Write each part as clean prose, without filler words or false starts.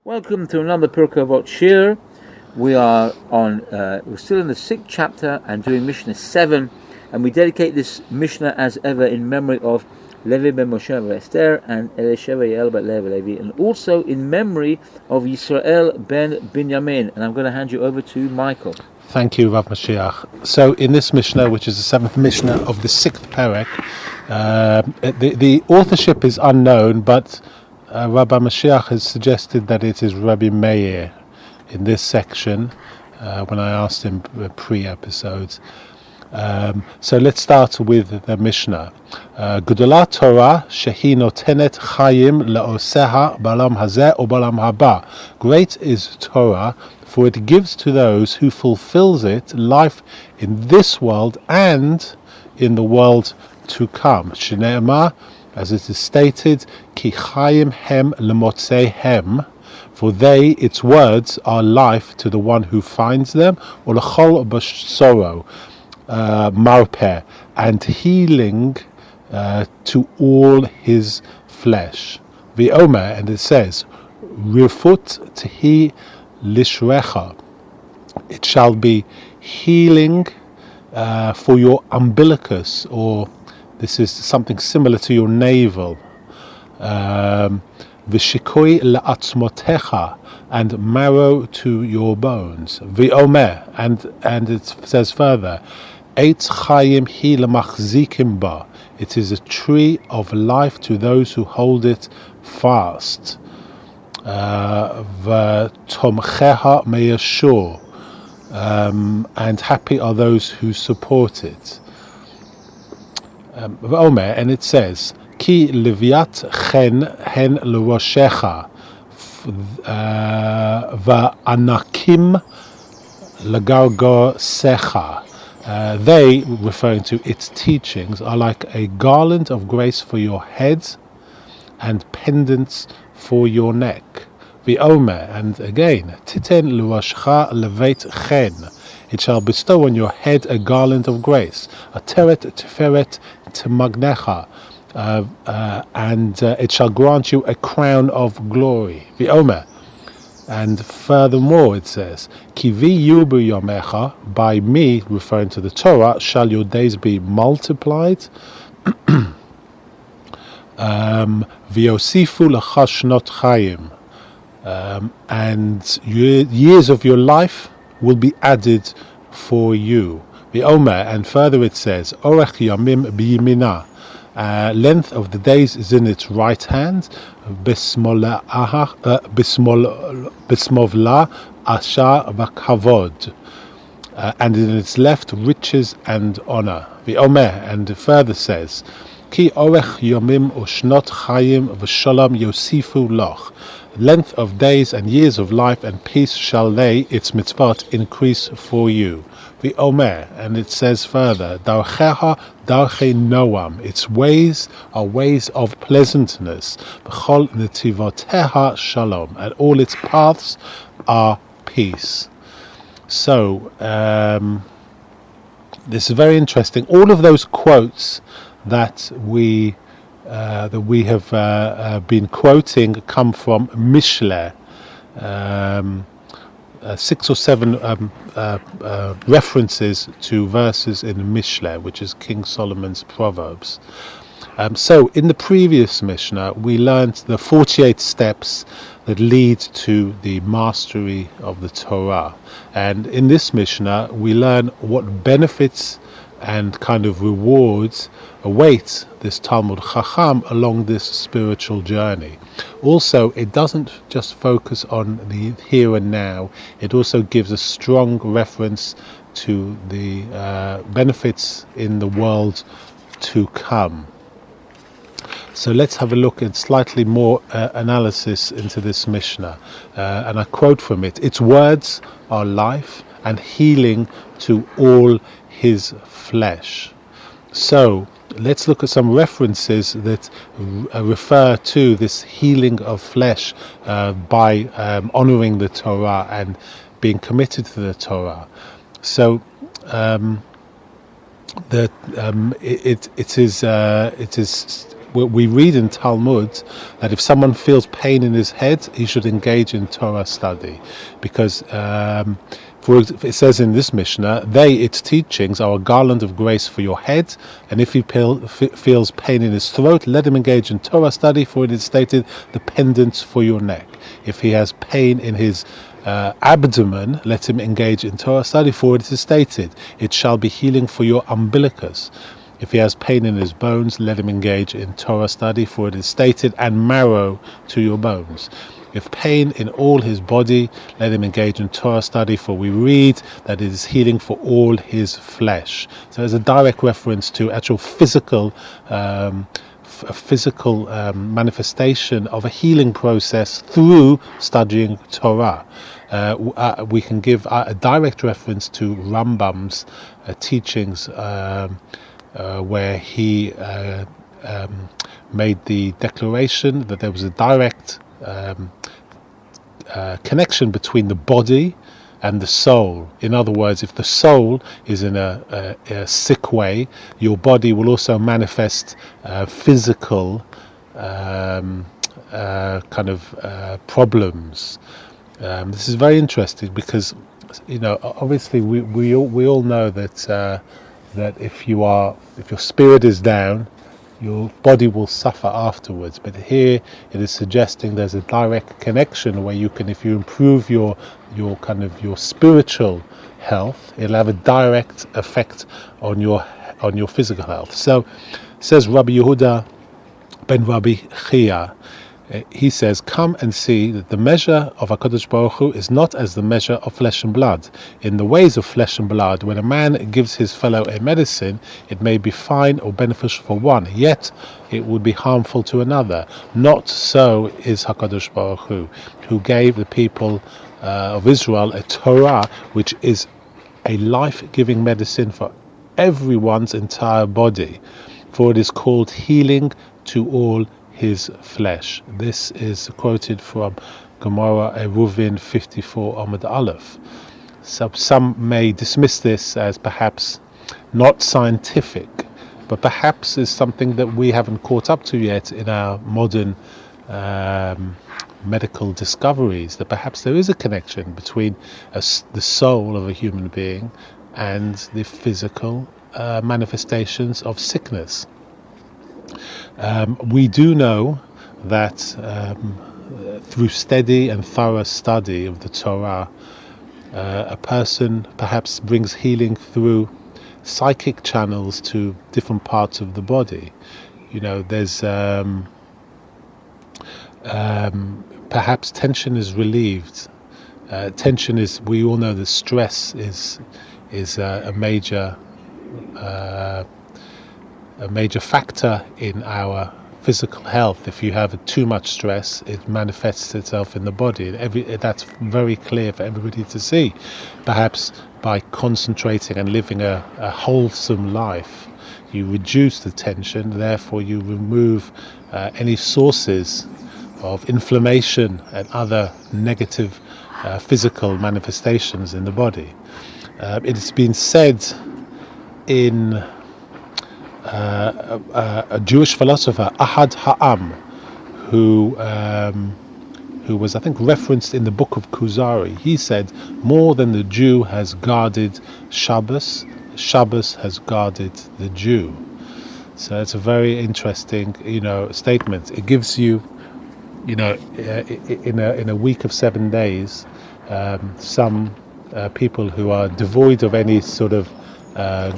Welcome to another Pirkei Avot Shir. We're still in the 6th chapter and doing Mishna 7, and we dedicate this Mishna as ever in memory of Levy ben Moshe ben Esther and Elisheva Yael ben Levy, and also in memory of Yisrael ben Binyamin. And I'm going to hand you over to Michael. Thank you, Rav Mashiach. So in this Mishnah, which is the 7th Mishnah of the 6th Perek, the authorship is unknown, but Rabbi Mashiach has suggested that it is Rabbi Meir in this section, when I asked him pre-episodes. So let's start with the Mishnah. Gedolah Torah shehi notenet chayim leoseha balam hazeh or balam haba. Great is Torah, for it gives to those who fulfills it life in this world and in the world to come. Shneimah, as it is stated, Ki chayim hem lemotzeihem, for they, its words, are life to the one who finds them, or lechol b'soro, marpeh, and healing to all his flesh. V'omer, and it says, Rifut tehi lishrecha, it shall be healing for your umbilicus, or this is something similar to your navel. V'shikoi la'atzmotecha, and marrow to your bones. V'omer, and it says further, Eitz chayim hi lemachzikim ba, it is a tree of life to those who hold it fast. V'tomcheha meyashur, and happy are those who support it. V'omer, and it says, Ki leviat chen hen l'roshecha, v'anakim l'gargar secha. They, referring to its teachings, are like a garland of grace for your head and pendants for your neck. V'omer, and again, Titen l'roshcha levet chen, it shall bestow on your head a garland of grace, a teret tiferet t'magnecha, and it shall grant you a crown of glory. V'omer, and furthermore it says, Ki v'yubu yomecha, by me, referring to the Torah, shall your days be multiplied. V'yosifu l'cha shnot chayim, and years of your life will be added for you. V'omer, and further it says, Orech yamim b'yimina, length of the days is in its right hand, bismovla ashar v'kavod, and in its left riches and honor. V'omer, and further says, Ki orech yomim ushnot chayim v'shalom yosifu loch, length of days and years of life and peace shall they, its mitzvot, increase for you. V'omer, and it says further, Darcheha darchei noam, its ways are ways of pleasantness. V'chol netivoteha shalom, and all its paths are peace. So, this is very interesting. All of those quotes that we have been quoting come from Mishna, 6 or 7 references to verses in Mishna, which is King Solomon's Proverbs. So in the previous Mishnah, we learned the 48 steps that lead to the mastery of the Torah. And in this Mishnah, we learn what benefits and kind of rewards await this Talmud Chacham along this spiritual journey. Also, it doesn't just focus on the here and now, it also gives a strong reference to the benefits in the world to come. So let's have a look at slightly more analysis into this Mishnah. And I quote from it, its words are life and healing to all his flesh. So let's look at some references that refer to this healing of flesh by honoring the Torah and being committed to the Torah. So it is we read in Talmud that if someone feels pain in his head, he should engage in Torah study, because it says in this Mishnah, its teachings, are a garland of grace for your head, and if he feels pain in his throat, let him engage in Torah study, for it is stated, the pendants for your neck. If he has pain in his abdomen, let him engage in Torah study, for it is stated, it shall be healing for your umbilicus. If he has pain in his bones, let him engage in Torah study, for it is stated, and marrow to your bones. If pain in all his body, let him engage in Torah study, for we read that it is healing for all his flesh. So there's a direct reference to actual physical manifestation of a healing process through studying Torah. We can give a direct reference to Rambam's teachings, where he made the declaration that there was a direct connection between the body and the soul. In other words, if the soul is in a sick way, your body will also manifest physical problems. This is very interesting because, obviously we all know that if your spirit is down, your body will suffer afterwards. But here it is suggesting there's a direct connection where you can, if you improve your spiritual health, it'll have a direct effect on your physical health. So says Rabbi Yehuda ben Rabbi Chia, he says, come and see that the measure of HaKadosh Baruch Hu is not as the measure of flesh and blood. In the ways of flesh and blood, when a man gives his fellow a medicine, it may be fine or beneficial for one, yet it would be harmful to another. Not so is HaKadosh Baruch Hu, who gave the people of Israel a Torah, which is a life-giving medicine for everyone's entire body, for it is called healing to all his flesh. This is quoted from Gemara Eruvin 54 Amud Aleph. So some may dismiss this as perhaps not scientific, but perhaps is something that we haven't caught up to yet in our modern medical discoveries, that perhaps there is a connection between the soul of a human being and the physical manifestations of sickness. We do know that through steady and thorough study of the Torah, a person perhaps brings healing through psychic channels to different parts of the body. There's perhaps tension is relieved. Tension is, we all know that stress is a major factor in our physical health. If you have too much stress, it manifests itself in the body. That's very clear for everybody to see. Perhaps by concentrating and living a wholesome life, you reduce the tension, therefore you remove any sources of inflammation and other negative physical manifestations in the body. It has been said in a Jewish philosopher, Ahad Ha'am, who was, I think, referenced in the book of Kuzari. He said, more than the Jew has guarded Shabbos, Shabbos has guarded the Jew. So it's a very interesting, statement. It gives you, in a week of 7 days, some people who are devoid of any sort of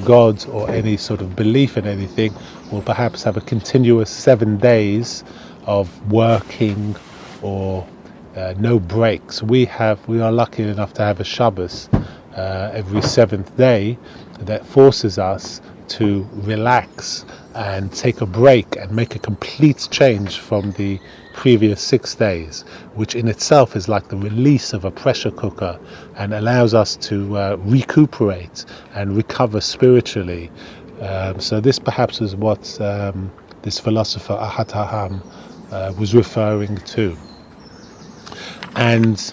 God or any sort of belief in anything will perhaps have a continuous 7 days of working or no breaks. We are lucky enough to have a Shabbos every seventh day that forces us to relax and take a break and make a complete change from the previous 6 days, which in itself is like the release of a pressure cooker and allows us to recuperate and recover spiritually. So this perhaps is what this philosopher Ahad Ha'am was referring to. And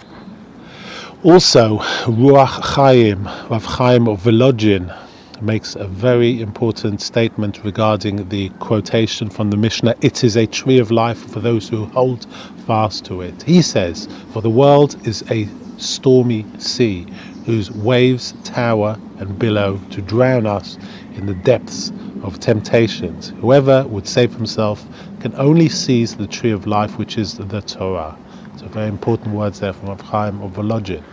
also Ruach Chaim, Rav Chaim of Volodyin, makes a very important statement regarding the quotation from the Mishnah, "It is a tree of life for those who hold fast to it." He says, "For the world is a stormy sea, whose waves tower and billow to drown us in the depths of temptations. Whoever would save himself can only seize the tree of life, which is the Torah." So very important words there from Rav Chaim of Volodyin.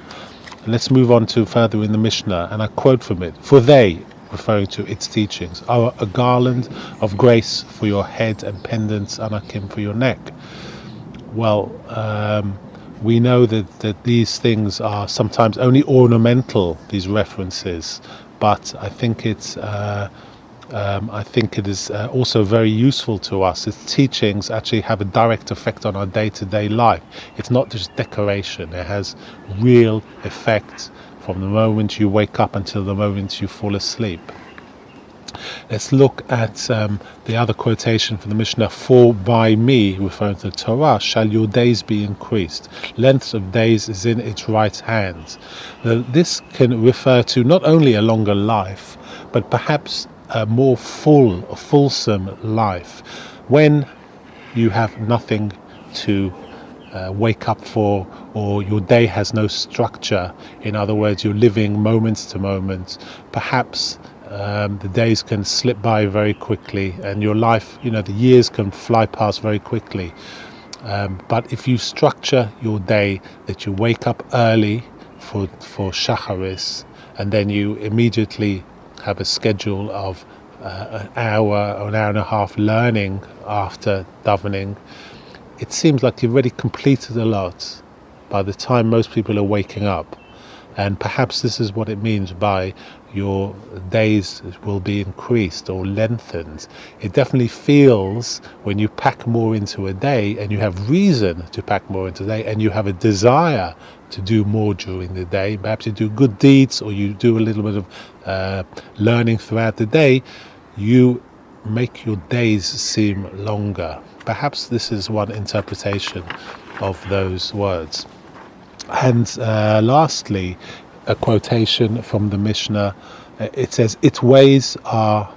Let's move on to further in the Mishnah, and I quote from it: "For they," referring to its teachings, "are a garland of grace for your head and pendants anakim for your neck." Well, we know that these things are sometimes only ornamental, these references, but I think it is also very useful to us. Its teachings actually have a direct effect on our day-to-day life. It's not just decoration. It has real effect from the moment you wake up until the moment you fall asleep. Let's look at the other quotation from the Mishnah: "For by me," referring to the Torah, "shall your days be increased. Length of days is in its right hand." Now, this can refer to not only a longer life, but perhaps a more fulsome life, when you have nothing to wake up for, or your day has no structure. In other words, you're living moment to moment. Perhaps the days can slip by very quickly, and your life, the years can fly past very quickly. But if you structure your day, that you wake up early for Shacharis, and then you immediately have a schedule of an hour or an hour and a half learning after davening, it seems like you've already completed a lot by the time most people are waking up. And perhaps this is what it means by your days will be increased or lengthened. It definitely feels, when you pack more into a day, and you have reason to pack more into a day, and you have a desire to do more during the day, perhaps you do good deeds, or you do a little bit of learning throughout the day, you make your days seem longer. Perhaps this is one interpretation of those words. And lastly, a quotation from the Mishnah. It says, "Its ways are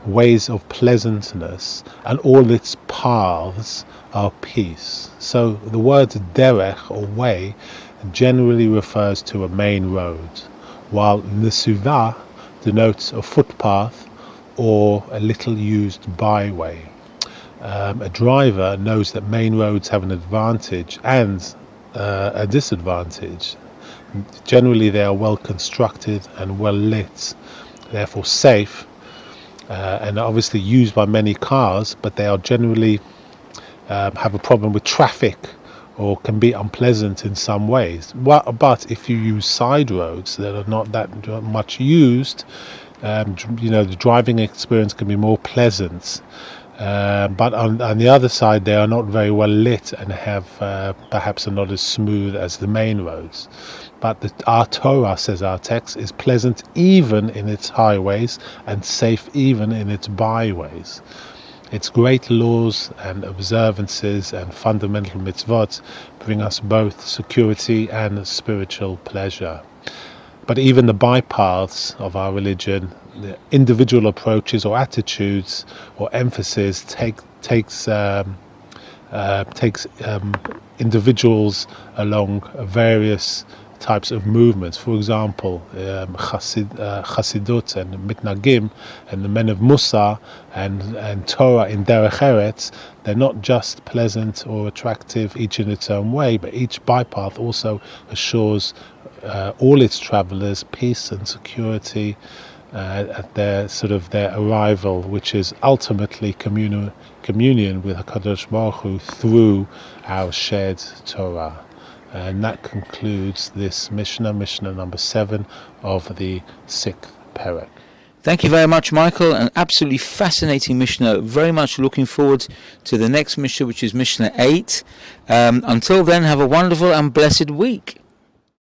ways of pleasantness, and all its paths are peace." So the word derech, or way, generally refers to a main road, while nesuvah denotes a footpath or a little used byway. A driver knows that main roads have an advantage and a disadvantage. Generally, they are well constructed and well lit, therefore safe, and obviously used by many cars, but they are generally have a problem with traffic, or can be unpleasant in some ways. But if you use side roads that are not that much used, the driving experience can be more pleasant. But on the other side, they are not very well lit and have perhaps are not as smooth as the main roads. But our Torah, says our text, is pleasant even in its highways and safe even in its byways. Its great laws and observances and fundamental mitzvot bring us both security and spiritual pleasure. But even the bypaths of our religion, the individual approaches or attitudes or emphasis takes individuals along various types of movements. For example, Chassidut and Mitnagim and the men of Musa and Torah in Derech Eretz, they're not just pleasant or attractive each in its own way, but each bypath also assures all its travelers peace and security at their arrival, which is ultimately communion with HaKadosh Baruch Hu through our shared Torah. And that concludes this Mishnah number 7 of the 6th Perek. Thank you very much, Michael. An absolutely fascinating Mishnah. Very much looking forward to the next Mishnah, which is Mishnah 8. Until then, have a wonderful and blessed week.